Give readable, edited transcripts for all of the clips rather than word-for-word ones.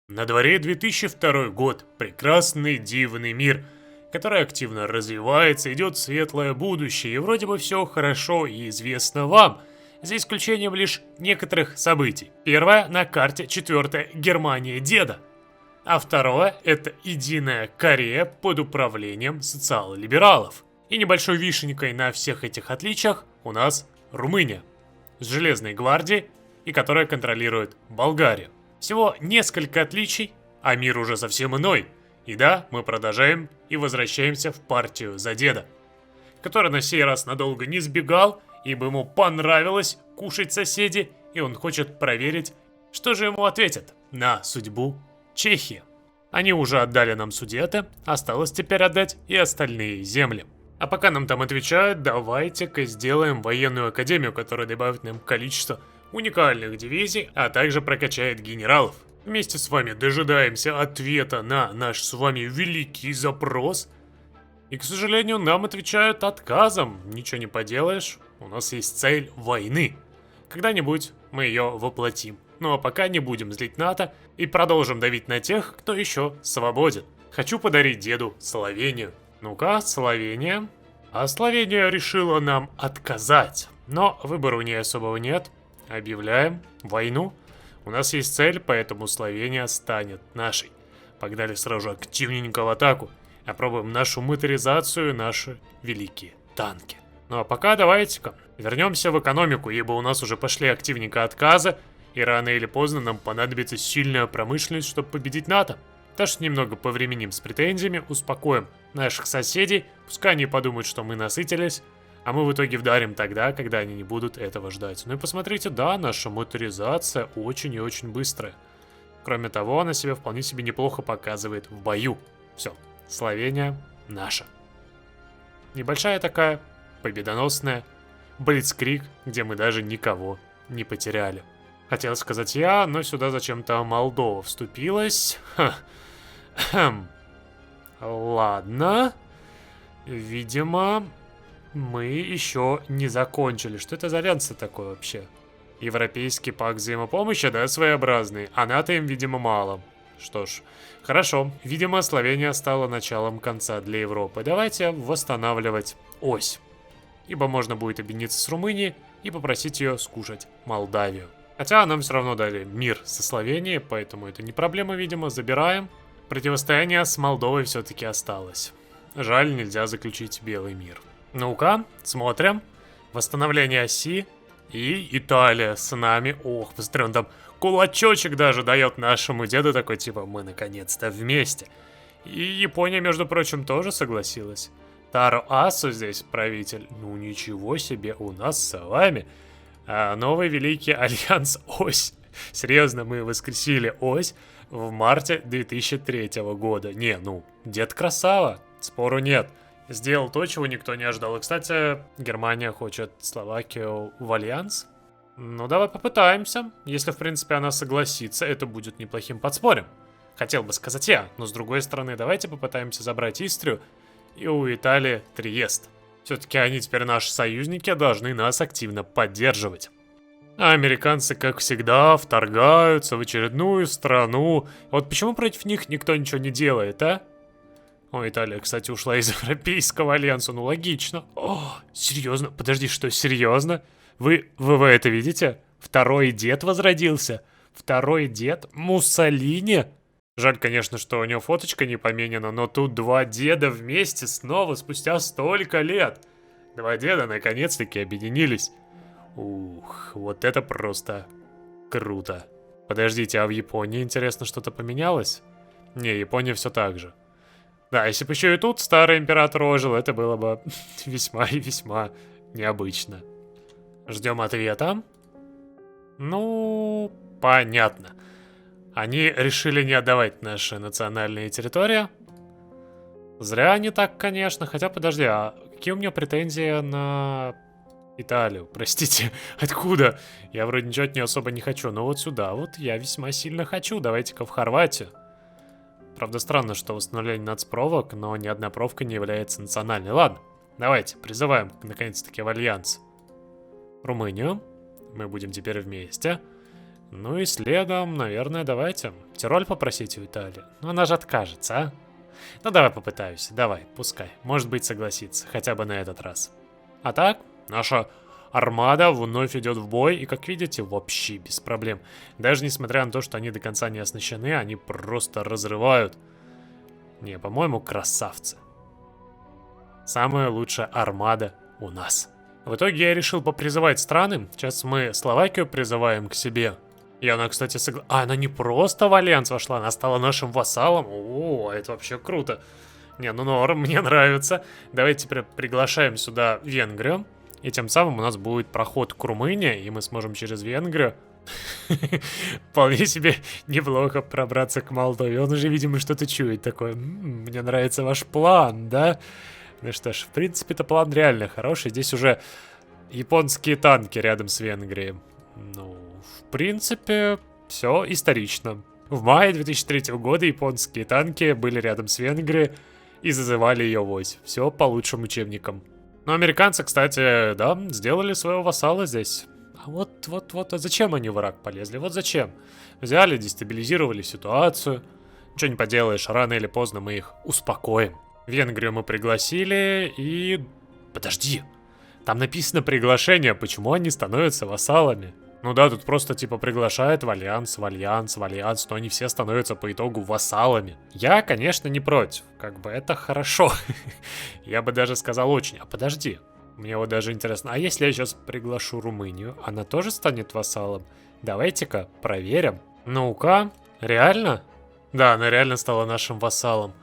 На дворе 2002 год, прекрасный дивный мир, который активно развивается, идет светлое будущее, и вроде бы все хорошо и известно вам, за исключением лишь некоторых событий. Первое на карте, четвертое Германия деда, а второе это единая Корея под управлением социал-либералов. И небольшой вишенькой на всех этих отличиях у нас Румыния с железной гвардией, и которая контролирует Болгарию. Всего несколько отличий, а мир уже совсем иной. И да, мы продолжаем и возвращаемся в партию за деда, который на сей раз надолго не сбегал, ибо ему понравилось кушать соседи, и он хочет проверить, что же ему ответят на судьбу Чехии. Они уже отдали нам Судеты, осталось теперь отдать и остальные земли. А пока нам там отвечают, давайте-ка сделаем военную академию, которая добавит нам количество уникальных дивизий, а также прокачает генералов. Вместе с вами дожидаемся ответа на наш с вами великий запрос. И, к сожалению, нам отвечают отказом. Ничего не поделаешь, у нас есть цель войны. Когда-нибудь мы ее воплотим. Ну а пока не будем злить НАТО и продолжим давить на тех, кто еще свободен. Хочу подарить деду Словению. Ну-ка, Словения. А Словения решила нам отказать. Но выбора у нее особого нет. Объявляем войну. У нас есть цель, поэтому Словения станет нашей. Погнали сразу активненько в атаку. Опробуем нашу моторизацию, наши великие танки. Ну а пока давайте-ка вернемся в экономику, ибо у нас уже пошли активненько отказы. И рано или поздно нам понадобится сильная промышленность, чтобы победить НАТО. Так что немного повременим с претензиями, успокоим наших соседей. Пускай они подумают, что мы насытились. А мы в итоге вдарим тогда, когда они не будут этого ждать. Ну и посмотрите, да, наша моторизация очень и очень быстрая. Кроме того, она себя вполне себе неплохо показывает в бою. Все, Словения наша. Небольшая такая, победоносная, блицкриг, где мы даже никого не потеряли. Хотел сказать я, но сюда зачем-то Молдова вступилась. Ладно. Видимо... мы еще не закончили. Что это за альянс такой вообще? Европейский пакт взаимопомощи, да, своеобразный. А НАТО им, видимо, мало. Что ж, хорошо. Видимо, Словения стала началом конца для Европы. Давайте восстанавливать ось. Ибо можно будет объединиться с Румынией и попросить ее скушать Молдавию. Хотя нам все равно дали мир со Словенией, поэтому это не проблема, видимо. Забираем. Противостояние с Молдовой все-таки осталось. Жаль, нельзя заключить белый мир. Ну-ка, смотрим. Восстановление оси. И Италия с нами. Ох, посмотри, он там кулачочек даже дает нашему деду. Такой, типа, мы наконец-то вместе. И Япония, между прочим, тоже согласилась. Таро Асу здесь правитель. Ну, ничего себе, у нас с вами новый великий альянс Ось. Серьезно, мы воскресили Ось в марте 2003 года. Не, ну, дед красава, спору нет. Сделал то, чего никто не ожидал. И, кстати, Германия хочет Словакию в альянс. Ну, давай попытаемся. Если, в принципе, она согласится, это будет неплохим подспорьем. Хотел бы сказать я, но с другой стороны, давайте попытаемся забрать Истрию и у Италии Триест. Все-таки они теперь наши союзники, должны нас активно поддерживать. А американцы, как всегда, вторгаются в очередную страну. Вот почему против них никто ничего не делает, а? О, Италия, кстати, ушла из Европейского альянса, ну логично. О, серьезно? Подожди, что, серьезно? Вы это видите? Второй дед возродился? Второй дед? Муссолини? Жаль, конечно, что у него фоточка не поменена, но тут два деда вместе снова, спустя столько лет. Два деда наконец-таки объединились. Ух, вот это просто круто. Подождите, а в Японии, интересно, что-то поменялось? Не, Япония все так же. Да, если бы еще и тут старый император ожил, это было бы весьма и весьма необычно. Ждем ответа. Ну, понятно. Они решили не отдавать наши национальные территории. Зря они так, конечно. Хотя, подожди, а какие у меня претензии на Италию? Простите, откуда? Я вроде ничего от нее особо не хочу, но вот сюда вот я весьма сильно хочу. Давайте-ка в Хорватию. Правда, странно, что восстановление нацпровок, но ни одна провка не является национальной. Ладно, давайте, призываем, наконец-таки, в альянс Румынию. Мы будем теперь вместе. Ну и следом, наверное, давайте Тироль попросить у Италии. Ну она же откажется, а? Ну давай попытаюсь, давай, пускай. Может быть согласится, хотя бы на этот раз. А так, наша армада вновь идет в бой, и как видите, вообще без проблем. Даже несмотря на то, что они до конца не оснащены, они просто разрывают. Не, по-моему, красавцы. Самая лучшая армада у нас. В итоге я решил попризывать страны. Сейчас мы Словакию призываем к себе. И она, кстати, она не просто в альянс вошла, она стала нашим вассалом. О, это вообще круто. Не, ну норм, мне нравится. Давайте теперь приглашаем сюда Венгрию. И тем самым у нас будет проход к Румынии, и мы сможем через Венгрию вполне себе неплохо пробраться к Молдове. Он уже, видимо, что-то чует такое. Мне нравится ваш план, да? Ну что ж, в принципе, это план реально хороший. Здесь уже японские танки рядом с Венгрией. Ну, в принципе, все исторично. В мае 2003 года японские танки были рядом с Венгрией и зазывали ее вось. Все по лучшим учебникам. Но американцы, кстати, да, сделали своего вассала здесь. А а зачем они в Ирак полезли? Вот зачем? Взяли, дестабилизировали ситуацию. Ничего не поделаешь, рано или поздно мы их успокоим. Венгрию мы пригласили и... Подожди, там написано приглашение, почему они становятся вассалами? Ну да, тут просто типа приглашают в альянс, но они все становятся по итогу вассалами. Я, конечно, не против, как бы это хорошо. Я бы даже сказал очень. А подожди, мне вот даже интересно, а если я сейчас приглашу Румынию, она тоже станет вассалом? Давайте-ка проверим. Ну-ка, реально? Да, она реально стала нашим вассалом.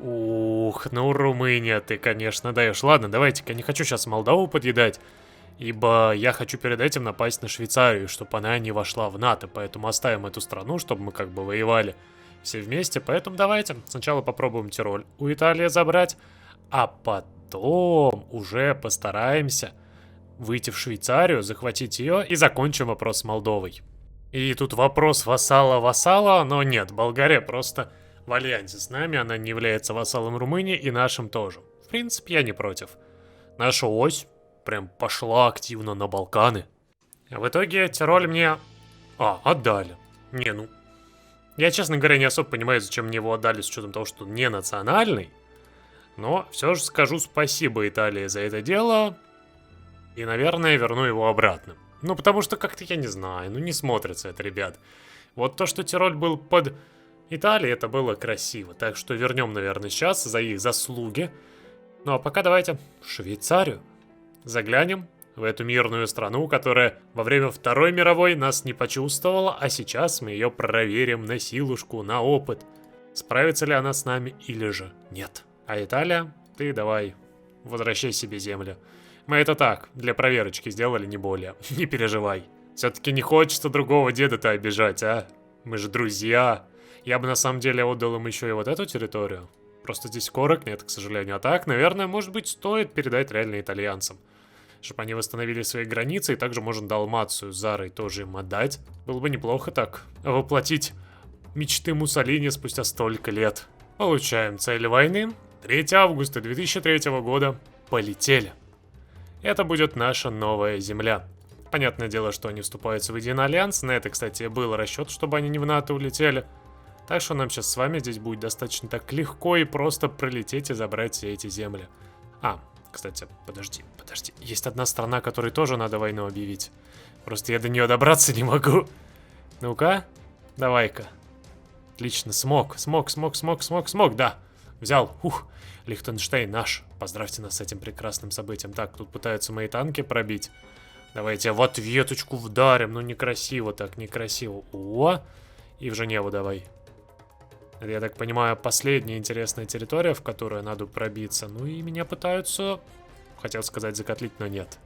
Ух, ну Румыния ты, конечно, даешь. Ладно, давайте-ка, не хочу сейчас Молдову подъедать, ибо я хочу перед этим напасть на Швейцарию, чтобы она не вошла в НАТО, поэтому оставим эту страну, чтобы мы как бы воевали все вместе, поэтому давайте сначала попробуем Тироль у Италии забрать, а потом уже постараемся выйти в Швейцарию, захватить ее и закончим вопрос с Молдовой. И тут вопрос вассала, но нет, Болгария просто в альянсе с нами, она не является вассалом Румынии и нашим тоже. В принципе, я не против. Наша ось прям пошла активно на Балканы. А в итоге Тироль мне... отдали. Не, ну... Я, честно говоря, не особо понимаю, зачем мне его отдали с учетом того, что он не национальный. Но все же скажу спасибо Италии за это дело. И, наверное, верну его обратно. Ну, потому что как-то, я не знаю, ну не смотрится это, ребят. Вот то, что Тироль был под Италией, это было красиво. Так что вернем, наверное, сейчас за их заслуги. Ну, а пока давайте в Швейцарию. Заглянем в эту мирную страну, которая во время Второй мировой нас не почувствовала, а сейчас мы ее проверим на силушку, на опыт. Справится ли она с нами или же нет. А Италия, ты давай, возвращай себе землю. Мы это так, для проверочки сделали, не более. Не переживай. Все-таки не хочется другого деда-то обижать, а? Мы же друзья. Я бы на самом деле отдал им еще и вот эту территорию. Просто здесь корок нет, к сожалению. А так, наверное, может быть, стоит передать реально итальянцам. Чтобы они восстановили свои границы, и также можно Далмацию с Зарой тоже им отдать. Было бы неплохо так воплотить мечты Муссолини спустя столько лет. Получаем цель войны. 3 августа 2003 года. Полетели. Это будет наша новая земля. Понятное дело, что они вступаются в единый альянс. На это, кстати, был расчет, чтобы они не в НАТО улетели. Так что нам сейчас с вами здесь будет достаточно так легко и просто пролететь и забрать все эти земли. Кстати, подожди. Есть одна страна, которой тоже надо войну объявить. Просто я до нее добраться не могу. Ну-ка, давай-ка. Отлично, смог, да. Взял, Лихтенштейн наш. Поздравьте нас с этим прекрасным событием. Так, тут пытаются мои танки пробить. Давайте в ответочку вдарим. Ну, некрасиво так, некрасиво. О, и в Женеву давай. Это, я так понимаю, последняя интересная территория, в которую надо пробиться. Ну и меня пытаются, хотел сказать, закотлить, но нет.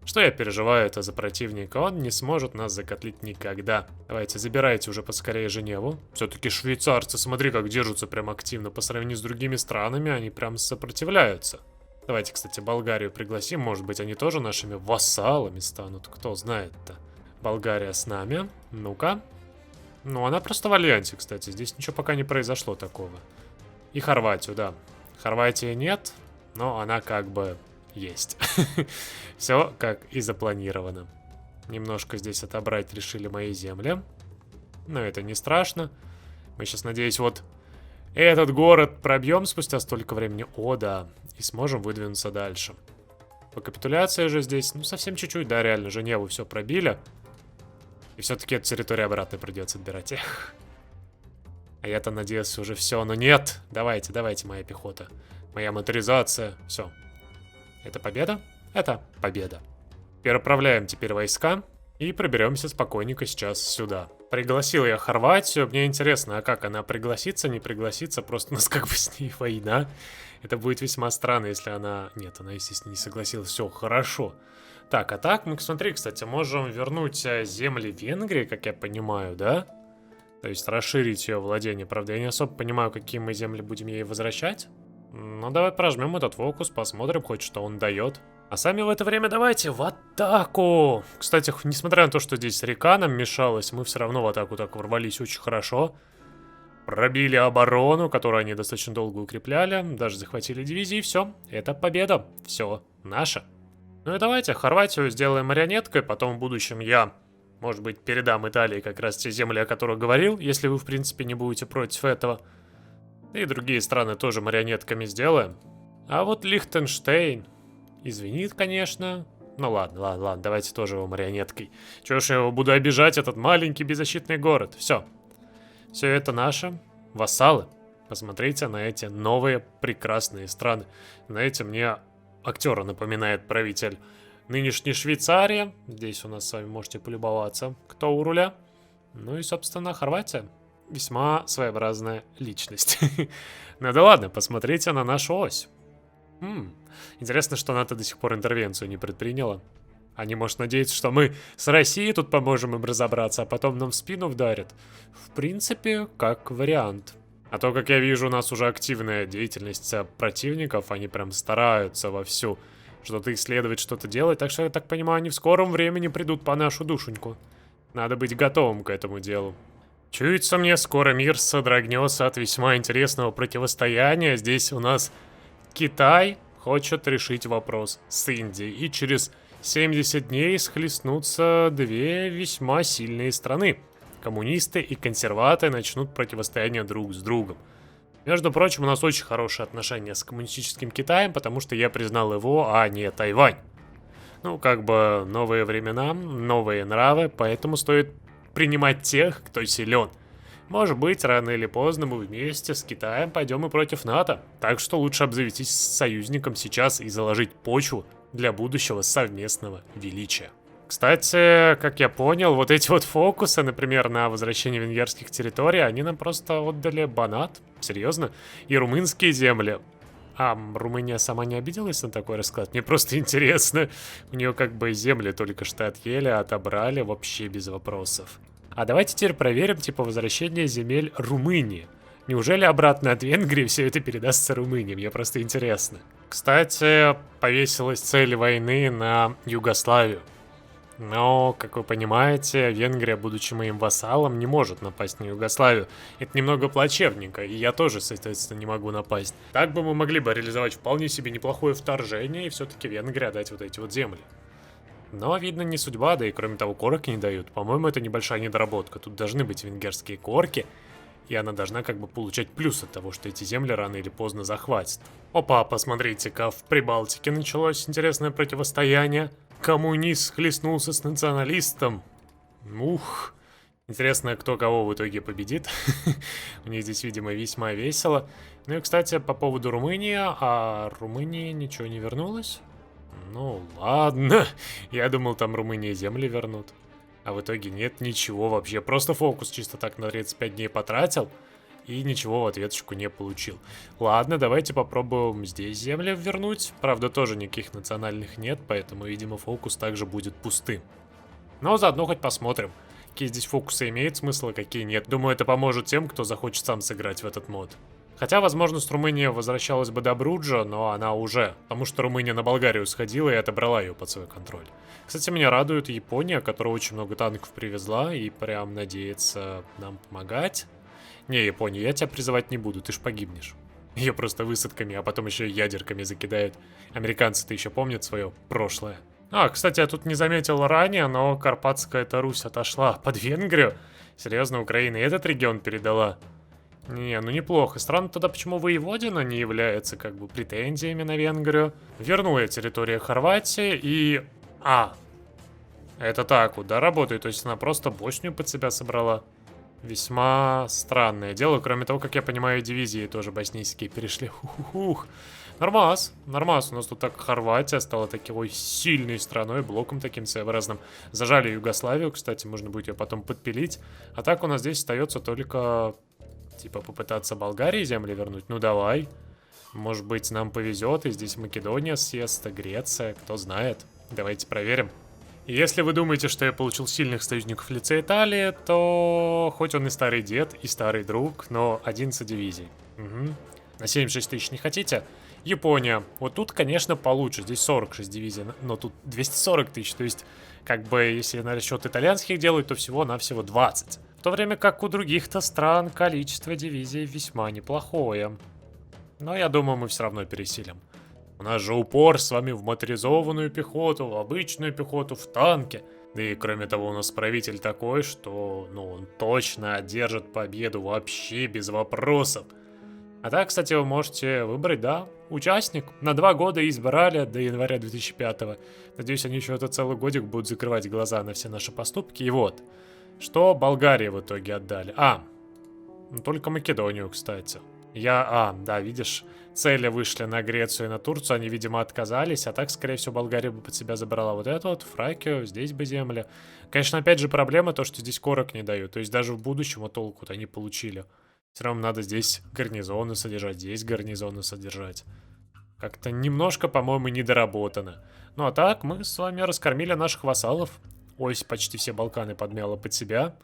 Что я переживаю это за противника? Он не сможет нас закотлить никогда. Давайте, забирайте уже поскорее Женеву. Все-таки швейцарцы, смотри, как держатся прям активно. По сравнению с другими странами, они прям сопротивляются. Давайте, кстати, Болгарию пригласим. Может быть, они тоже нашими вассалами станут. Кто знает-то. Болгария с нами. Ну-ка. Ну, она просто в альянсе, кстати. Здесь ничего пока не произошло такого. И Хорватию, да. Хорватии нет, но она как бы есть. Все как и запланировано. Немножко здесь отобрать решили мои земли. Но это не страшно. Мы сейчас, надеюсь, вот этот город пробьем спустя столько времени. О, да. И сможем выдвинуться дальше. По капитуляции же здесь, ну, совсем чуть-чуть, да, реально, Женеву все пробили. И все-таки эту территорию обратно придется отбирать. Эх. А я-то надеялся уже все, но нет. Давайте, давайте, моя пехота. Моя моторизация. Все. Это победа? Это победа. Переправляем теперь войска. И проберемся спокойненько сейчас сюда. Пригласил я Хорватию. Мне интересно, а как она пригласится, не пригласится? Просто у нас как бы с ней война. Это будет весьма странно, если она... Нет, она, естественно, не согласилась. Все, хорошо. Так, а так мы, смотри, кстати, можем вернуть земли Венгрии, как я понимаю, да? То есть расширить ее владение. Правда, я не особо понимаю, какие мы земли будем ей возвращать. Ну, давай прожмем этот фокус, посмотрим хоть, что он дает. А сами в это время давайте в атаку! Кстати, несмотря на то, что здесь река нам мешалась, мы все равно в атаку так ворвались очень хорошо. Пробили оборону, которую они достаточно долго укрепляли. Даже захватили дивизии, все. Это победа. Все, наша. Ну и давайте Хорватию сделаем марионеткой. Потом в будущем я, может быть, передам Италии как раз те земли, о которых говорил. Если вы, в принципе, не будете против этого. И другие страны тоже марионетками сделаем. А вот Лихтенштейн... Извинит, конечно. Ну ладно, ладно, ладно, давайте тоже его марионеткой. Чего ж я его буду обижать, этот маленький беззащитный город. Все. Все это наши вассалы. Посмотрите на эти новые прекрасные страны. Знаете, мне актера напоминает правитель нынешней Швейцарии. Здесь у нас с вами можете полюбоваться, кто у руля. Ну и, собственно, Хорватия. Весьма своеобразная личность. Ну да ладно, посмотрите на нашу ось. Интересно, что НАТО до сих пор интервенцию не предприняла. Они, может, надеются, что мы с Россией тут поможем им разобраться, а потом нам в спину вдарят. В принципе, как вариант. А то, как я вижу, у нас уже активная деятельность противников. Они прям стараются вовсю что-то исследовать, что-то делать. Так что, я так понимаю, они в скором времени придут по нашу душеньку. Надо быть готовым к этому делу. Чуется мне, скоро мир содрогнется от весьма интересного противостояния. Здесь у нас Китай хочет решить вопрос с Индией. И через 70 дней схлестнутся две весьма сильные страны. Коммунисты и консерваторы начнут противостояние друг с другом. Между прочим, у нас очень хорошие отношения с коммунистическим Китаем, потому что я признал его, а не Тайвань. Ну, как бы новые времена, новые нравы, поэтому стоит принимать тех, кто силен. Может быть, рано или поздно мы вместе с Китаем пойдем и против НАТО. Так что лучше обзавестись союзником сейчас и заложить почву для будущего совместного величия. Кстати, как я понял, вот эти вот фокусы, например, на возвращение венгерских территорий, они нам просто отдали Банат. Серьезно? И румынские земли. А Румыния сама не обиделась на такой расклад? Мне просто интересно. У нее как бы земли только что отъели, отобрали вообще без вопросов. А давайте теперь проверим, типа, возвращение земель Румынии. Неужели обратно от Венгрии все это передастся Румынии? Мне просто интересно. Кстати, повесилась цель войны на Югославию. Но, как вы понимаете, Венгрия, будучи моим вассалом, не может напасть на Югославию. Это немного плачевненько, и я тоже, соответственно, не могу напасть. Так бы мы могли бы реализовать вполне себе неплохое вторжение, и все-таки Венгрии отдать вот эти вот земли. Но, видно, не судьба, да и кроме того, корок не дают. По-моему, это небольшая недоработка. Тут должны быть венгерские корки, и она должна как бы получать плюс от того, что эти земли рано или поздно захватят. Опа, посмотрите-ка, в Прибалтике началось интересное противостояние. Коммунист схлестнулся с националистом. Ух. Интересно, кто кого в итоге победит. У них здесь, видимо, весьма весело. Ну и, кстати, по поводу Румынии. А Румынии ничего не вернулось? Ну, ладно. Я думал, там Румынии земли вернут. А в итоге нет ничего вообще. Просто фокус чисто так на 35 дней потратил. И ничего в ответочку не получил. Ладно, давайте попробуем здесь земли вернуть. Правда, тоже никаких национальных нет, поэтому, видимо, фокус также будет пустым. Но заодно хоть посмотрим, какие здесь фокусы имеют смысл, а какие нет. Думаю, это поможет тем, кто захочет сам сыграть в этот мод. Хотя, возможно, с Румынией возвращалась бы до Бруджа, но она уже. Потому что Румыния на Болгарию сходила и отобрала ее под свой контроль. Кстати, меня радует Япония, которая очень много танков привезла и прям надеется нам помогать. Не, Япония, я тебя призывать не буду, ты ж погибнешь. Ее просто высадками, а потом еще и ядерками закидают. Американцы-то еще помнят свое прошлое. А, кстати, я тут не заметил ранее, но Карпатская эта Русь отошла под Венгрию. Серьезно, Украина и этот регион передала. Не, ну неплохо. Странно тогда, почему воеводина не является как бы претензиями на Венгрию. Вернула территорию Хорватии и... А, это так вот, да, работает? То есть она просто Боснию под себя собрала? Весьма странное дело. Кроме того, как я понимаю, дивизии тоже боснийские перешли. Ух. Нормас, нормас. У нас тут так Хорватия стала такой сильной страной, блоком таким своеобразным. Зажали Югославию, кстати, можно будет ее потом подпилить. А так у нас здесь остается только, типа, попытаться Болгарии земли вернуть. Ну давай. Может быть, нам повезет, и здесь Македония съестся, Греция, кто знает. Давайте проверим. И если вы думаете, что я получил сильных союзников в лице Италии, то хоть он и старый дед, и старый друг, но 11 дивизий. Угу. На 76 тысяч не хотите? Япония. Вот тут, конечно, получше. Здесь 46 дивизий, но тут 240 тысяч. То есть, как бы, если на расчет итальянских делать, то всего-навсего 20. В то время как у других-то стран количество дивизий весьма неплохое. Но я думаю, мы все равно пересилим. У нас же упор с вами в моторизованную пехоту, в обычную пехоту, в танки. Да и кроме того, у нас правитель такой, что, ну, он точно одержит победу вообще без вопросов. А так, кстати, вы можете выбрать, да, участник. На 2 года избирали до января 2005-го. Надеюсь, они еще этот целый годик будут закрывать глаза на все наши поступки. И вот, что Болгарии в итоге отдали. Ну, только Македонию, кстати. Да, видишь, цели вышли на Грецию и на Турцию, они, видимо, отказались, а так, скорее всего, Болгария бы под себя забрала вот это вот, Фракию, здесь бы земли. Конечно, опять же, проблема то, что здесь корок не дают, то есть даже в будущем вот толку-то они получили. Все равно надо здесь гарнизоны содержать, здесь гарнизоны содержать. Как-то немножко, по-моему, недоработано. Ну а так, мы с вами раскормили наших вассалов. Ось почти все Балканы подмяла под себя.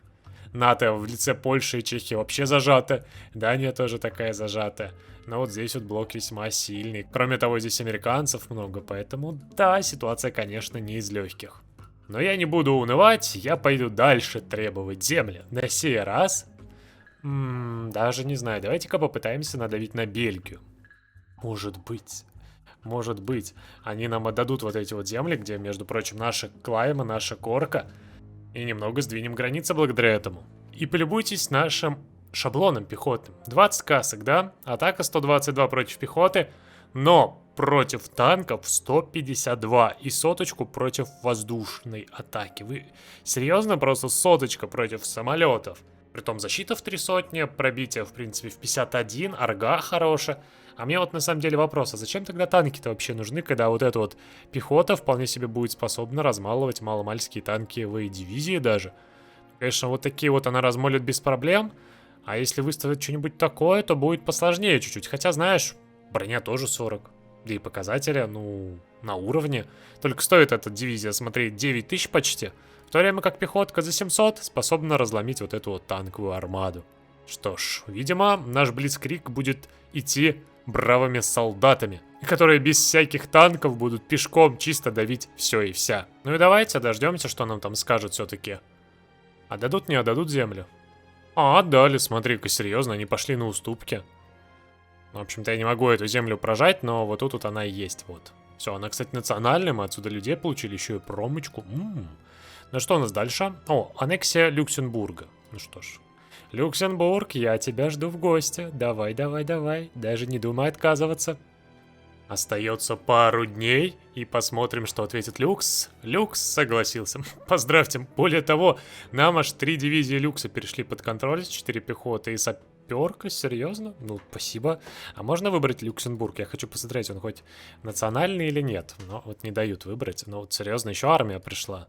НАТО в лице Польши и Чехии вообще зажата. Дания тоже такая зажатая. Но вот здесь вот блок весьма сильный. Кроме того, здесь американцев много, поэтому да, ситуация, конечно, не из легких. Но я не буду унывать, я пойду дальше требовать земли. На сей раз... даже не знаю, давайте-ка попытаемся надавить на Бельгию. Может быть... Они нам отдадут вот эти вот земли, где, между прочим, наша Клайма, наша Корка. И немного сдвинем границы благодаря этому. И полюбуйтесь нашим шаблоном пехотным. 20 касок, да? Атака 122 против пехоты. Но против танков 152. И соточку против воздушной атаки. Вы серьезно? Просто соточка против самолетов. Притом защита в 3 сотни, пробитие, в принципе, в 51, арга хорошая. А мне вот на самом деле вопрос, а зачем тогда танки-то вообще нужны, когда вот эта вот пехота вполне себе будет способна размалывать маломальские танковые дивизии даже? Конечно, вот такие вот она размолит без проблем, а если выставить что-нибудь такое, то будет посложнее чуть-чуть. Хотя, знаешь, броня тоже 40, да и показатели, ну, на уровне. Только стоит эта дивизия, смотреть, 9 тысяч почти, в то время как пехотка за 700 способна разломить вот эту вот танковую армаду. Что ж, видимо, наш Блицкриг будет идти бравыми солдатами, которые без всяких танков будут пешком чисто давить все и вся. Ну и давайте дождемся, что нам там скажут все-таки. Отдадут, не отдадут землю? Отдали, смотри-ка, серьезно, они пошли на уступки. В общем-то, я не могу эту землю прожать, но вот тут вот она и есть, вот. Все, она, кстати, национальная, мы отсюда людей получили, еще и промочку. Ну что у нас дальше? Аннексия Люксембурга. Ну что ж. Люксембург, я тебя жду в гости. Давай, даже не думай отказываться. Остается пару дней, и посмотрим, что ответит Люкс. Люкс согласился. Поздравьте. Более того, нам аж 3 дивизии Люкса перешли под контроль, 4 пехоты и саперка. Серьезно? Ну, спасибо. А можно выбрать Люксембург? Я хочу посмотреть, он хоть национальный или нет. Но вот не дают выбрать. Но вот серьезно, еще армия пришла.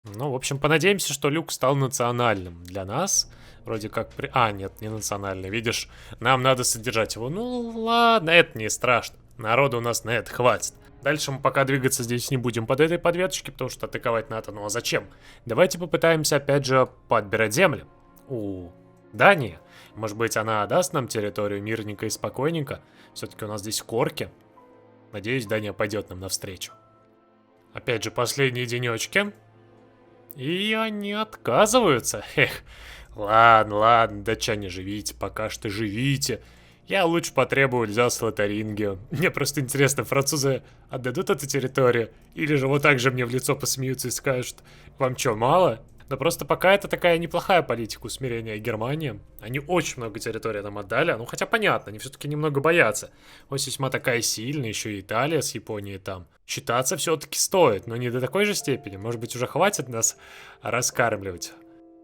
Ну, в общем, понадеемся, что Люк стал национальным для нас. Вроде как нет, не национальный. Видишь, нам надо содержать его. Ну, ладно, это не страшно. Народу у нас на это хватит. Дальше мы пока двигаться здесь не будем под этой подветочке, потому что атаковать НАТО, ну а зачем? Давайте попытаемся опять же подбирать земли. У Дании. Может быть, она даст нам территорию мирненько и спокойненько. Все-таки у нас здесь корки. Надеюсь, Дания пойдет нам навстречу. Опять же, последние денечки. И они отказываются. Ладно, датчане, живите, пока что живите. Я лучше потребую Эльзас Лотарингию. Мне просто интересно, французы отдадут эту территорию? Или же вот так же мне в лицо посмеются и скажут, вам что, мало? Но просто пока это такая неплохая политика усмирения Германии. Они очень много территорий нам отдали. Ну, хотя понятно, они все-таки немного боятся. Ось весьма такая сильная, еще и Италия с Японией там. Считаться все-таки стоит, но не до такой же степени. Может быть, уже хватит нас раскармливать.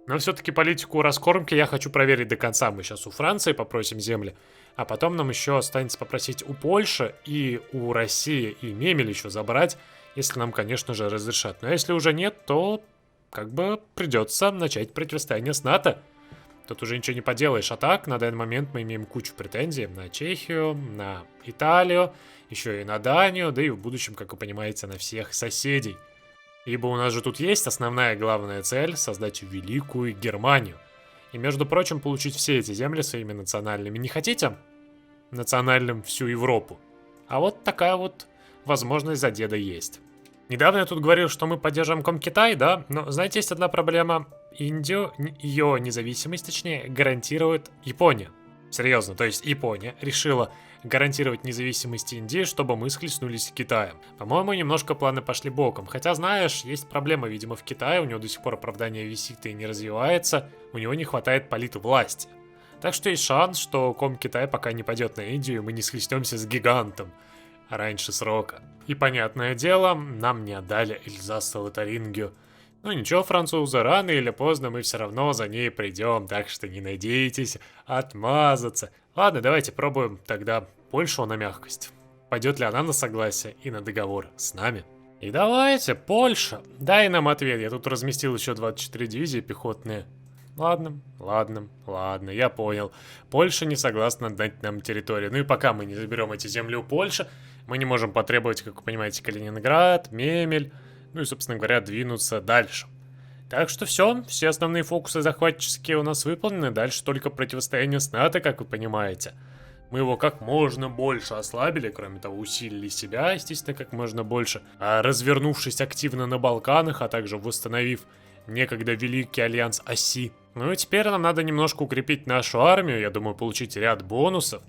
Но все-таки политику раскормки я хочу проверить до конца. Мы сейчас у Франции попросим земли, а потом нам еще останется попросить у Польши и у России и Мемель еще забрать, если нам, конечно же, разрешат. Но если уже нет, то как бы придется начать противостояние с НАТО. Тут уже ничего не поделаешь. А так, на данный момент мы имеем кучу претензий на Чехию, на Италию, еще и на Данию, да и в будущем, как вы понимаете, на всех соседей. Ибо у нас же тут есть основная главная цель — создать великую Германию. И, между прочим, получить все эти земли своими национальными. Не хотите? Национальным всю Европу. А вот такая вот возможность за деда есть. Недавно я тут говорил, что мы поддерживаем Комкитай, да? Но, знаете, есть одна проблема. Индию, ее независимость, точнее, гарантирует Япония. Серьезно, то есть Япония решила гарантировать независимость Индии, чтобы мы схлестнулись с Китаем. По-моему, немножко планы пошли боком. Хотя, знаешь, есть проблема, видимо, в Китае, у него до сих пор оправдание висит и не развивается, у него не хватает политвласти. Так что есть шанс, что Китай пока не пойдет на Индию, и мы не схлестнемся с гигантом раньше срока. И, понятное дело, нам не отдали Эльзас Лотарингию. Ну ничего, французы, рано или поздно мы все равно за ней придем, так что не надейтесь отмазаться. Ладно, давайте пробуем тогда Польшу на мягкость. Пойдет ли она на согласие и на договор с нами? И давайте, Польша, дай нам ответ. Я тут разместил еще 24 дивизии пехотные. Ладно, я понял. Польша не согласна отдать нам территорию. Ну и пока мы не заберем эти земли у Польши, мы не можем потребовать, как вы понимаете, Калининград, Мемель, ну и, собственно говоря, двинуться дальше. Так что все основные фокусы захватческие у нас выполнены. Дальше только противостояние с НАТО, как вы понимаете. Мы его как можно больше ослабили, кроме того, усилили себя, естественно, как можно больше. А развернувшись активно на Балканах, а также восстановив некогда Великий Альянс Оси. Ну и теперь нам надо немножко укрепить нашу армию, я думаю, получить ряд бонусов.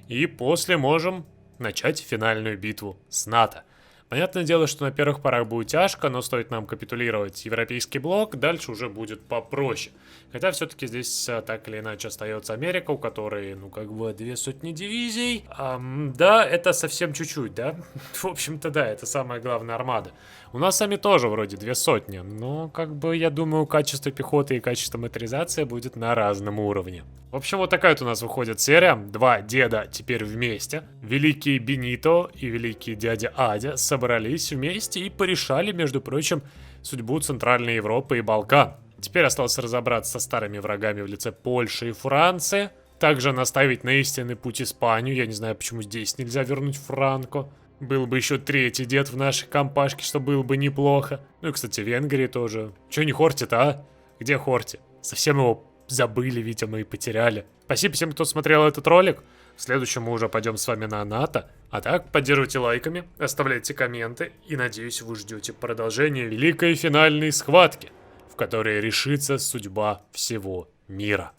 И после можем начать финальную битву с НАТО. Понятное дело, что на первых порах будет тяжко, но стоит нам капитулировать европейский блок, дальше уже будет попроще. Хотя все-таки здесь так или иначе остается Америка, у которой, ну как бы, 200 дивизий. Да, это совсем чуть-чуть, да? В общем-то, да, это самая главная армада. У нас сами тоже вроде 200, но как бы, я думаю, качество пехоты и качество моторизации будет на разном уровне. В общем, вот такая вот у нас выходит серия. Два деда теперь вместе. Великий Бенито и великий дядя Адя собрались вместе и порешали, между прочим, судьбу Центральной Европы и Балкан. Теперь осталось разобраться со старыми врагами в лице Польши и Франции. Также наставить на истинный путь Испанию. Я не знаю, почему здесь нельзя вернуть Франко. Был бы еще третий дед в нашей компашке, что было бы неплохо. Ну и, кстати, Венгрии тоже. Че не Хорти-то, а? Где Хорти? Совсем его забыли, видимо, и потеряли. Спасибо всем, кто смотрел этот ролик. В следующем мы уже пойдем с вами на НАТО. А так, поддерживайте лайками, оставляйте комменты. И надеюсь, вы ждете продолжения великой финальной схватки, в которой решится судьба всего мира.